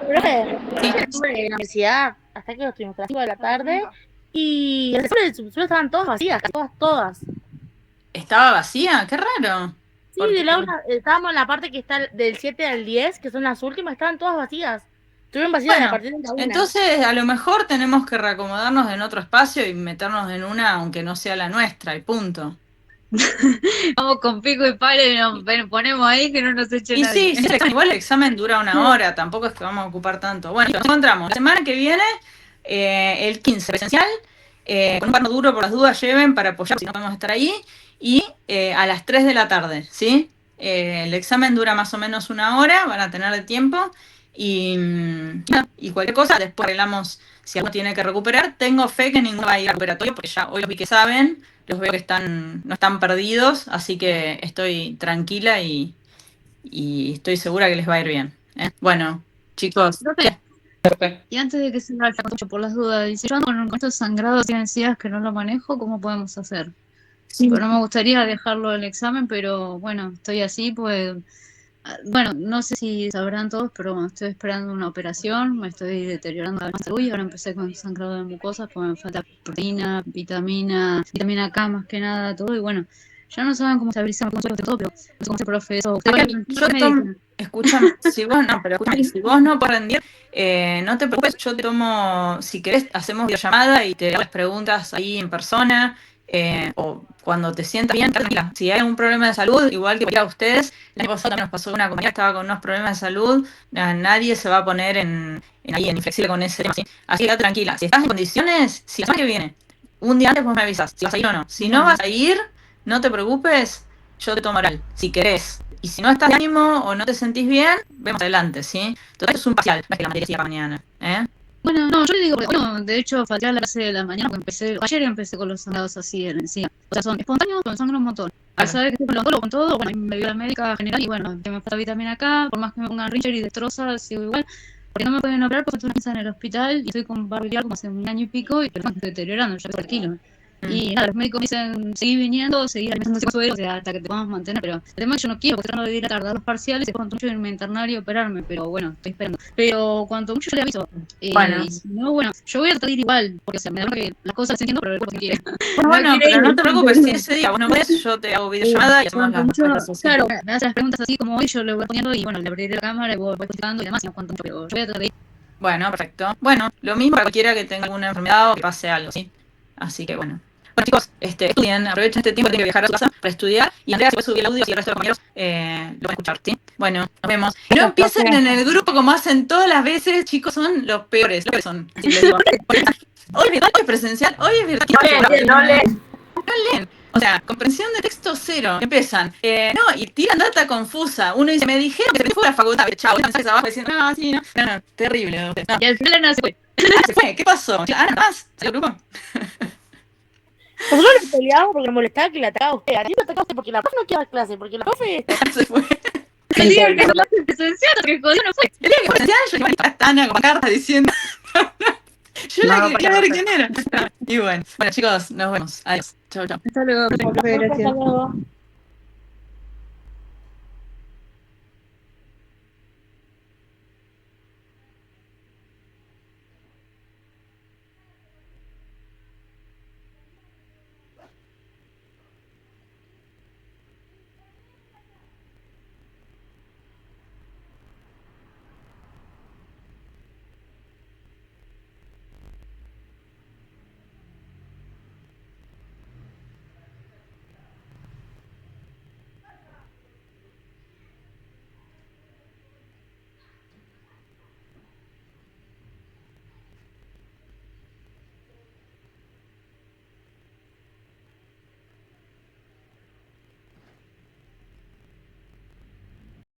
Speaker 9: Profe, estuve en la universidad hasta que estuvimos a las 5 de la tarde y las sesiones del subsuelo estaban todas vacías, todas.
Speaker 2: ¿Estaba vacía? Qué raro.
Speaker 9: Sí, de la una, estábamos en la parte que está del 7 al 10, que son las últimas, estaban todas vacías. Estuvieron vacías
Speaker 2: Bueno,
Speaker 9: a partir de la 1.
Speaker 2: entonces a lo mejor tenemos que reacomodarnos en otro espacio y meternos en una, aunque no sea la nuestra, y punto.
Speaker 6: Vamos con pico y palo y nos ponemos ahí que no nos eche
Speaker 2: Y
Speaker 6: nadie.
Speaker 2: sí, igual el examen dura 1 hora, tampoco es que vamos a ocupar tanto. Bueno, nos encontramos la semana que viene, el 15 presencial, con un paro duro por las dudas lleven para apoyar si no podemos estar ahí, y a las 3 de la tarde, ¿sí? El examen dura más o menos 1 hora, van a tener de tiempo, y cualquier cosa, después arreglamos si alguno tiene que recuperar. Tengo fe que ninguno va a ir a recuperatorio, porque ya hoy los vi que saben, los veo que no están perdidos, así que estoy tranquila y estoy segura que les va a ir bien. Bueno, chicos.
Speaker 6: Profe, y antes de que se vaya por las dudas, y si yo ando con estos sangrados y ansiedades que no lo manejo, ¿cómo podemos hacer?
Speaker 2: Sí.
Speaker 6: Pues no me gustaría dejarlo el examen, pero bueno, estoy así, pues bueno, no sé si sabrán todos, pero bueno, estoy esperando una operación, me estoy deteriorando la salud y ahora empecé con sangrado de mucosas, pues me falta proteína, vitamina K más que nada, todo, y bueno, ya no saben cómo estabilizar con todo, pero no sé cómo hacer, profe, eso.
Speaker 2: Escúchame, si vos no puedes rendir, no te preocupes, yo te tomo, si querés, hacemos videollamada y te hago las preguntas ahí en persona, o cuando te sientas bien, tranquila. Si hay algún problema de salud, igual que cualquiera de ustedes, el año pasado también nos pasó una compañera que estaba con unos problemas de salud, nadie se va a poner en inflexible con ese tema, ¿sí? Así que quédate tranquila. Si estás en condiciones, si la semana que viene, un día antes vos me avisas si vas a ir o no. Si no vas a ir, no te preocupes, yo te tomo oral, si querés. Y si no estás de ánimo o no te sentís bien, vemos adelante, ¿sí? Entonces es un parcial, no es que la materia siga para mañana,
Speaker 6: Bueno, no, yo le digo, bueno, de hecho, falté a la clase de la mañana porque ayer empecé con los sangrados así en encima. O sea, son espontáneos, pero sangran un montón. Al saber que estoy con el oncólogo, con todo, bueno, me vio la médica general y bueno, que me falta vitamina K, por más que me pongan Richard y destroza, sigo igual. Porque no me pueden operar porque estoy en el hospital y estoy con barbiliar como hace 1 año y pico y pero me estoy deteriorando, ya estoy tranquilo. Y nada, los médicos me dicen, seguí viniendo, seguí alimentándote con suero, o sea, hasta que te podamos mantener, pero el tema es que yo no quiero, porque tratando de ir a tardar los parciales, y cuanto mucho irme a internar y operarme, pero bueno, estoy esperando. Pero cuanto mucho yo le aviso,
Speaker 2: bueno.
Speaker 6: y si no, bueno, yo voy a tratar de ir igual, porque o sea, me da que las cosas las entiendo, pero el cuerpo no quiere.
Speaker 2: Bueno, pero no te preocupes, si ese día vos no podés, yo te hago videollamada y hacemos las respuestas.
Speaker 6: Claro, me haces las preguntas así como hoy, yo le voy poniendo y bueno, le abriré la cámara y voy explicando y demás, y no cuento mucho, pero yo voy a tratar de ir.
Speaker 2: Bueno, perfecto. Bueno, lo mismo para cualquiera que tenga alguna enfermedad o que pase algo, ¿sí? Así que bueno. Bueno, chicos, estudien, aprovechen este tiempo que tienen que viajar a su casa para estudiar. Y Andrea, si puede subir el audio y el resto de los compañeros lo van a escuchar, ¿sí? Bueno, nos vemos. No empiecen en el grupo como hacen todas las veces, chicos, son los peores. Los peores son. Hoy es virtual, hoy es presencial, hoy es virtual.
Speaker 3: No leen.
Speaker 2: No leen. O sea, comprensión de texto cero. Empiezan. No, y tiran data confusa. Uno dice, me dijeron que se fue a la facultad. Chao, mensajes abajo diciendo, no, sí, no. No, terrible. No.
Speaker 6: Y al final no se fue.
Speaker 2: Se fue, ¿qué pasó? Nada más, ¿salió el grupo?
Speaker 9: Nosotros le peleábamos porque nos molestaba que le atacaba a usted. A ti le atacaba a usted porque la profe no quiere dar clase, porque la profe...
Speaker 2: Se fue.
Speaker 6: El día que clase presencial, que jodió no fue.
Speaker 2: El día que presencial, yo iba a Tana con cartas diciendo... Yo la quería ver quién era. Y bueno, chicos, nos vemos. Adiós. Chau, chau.
Speaker 6: Hasta luego, profe, gracias.
Speaker 9: Hasta luego.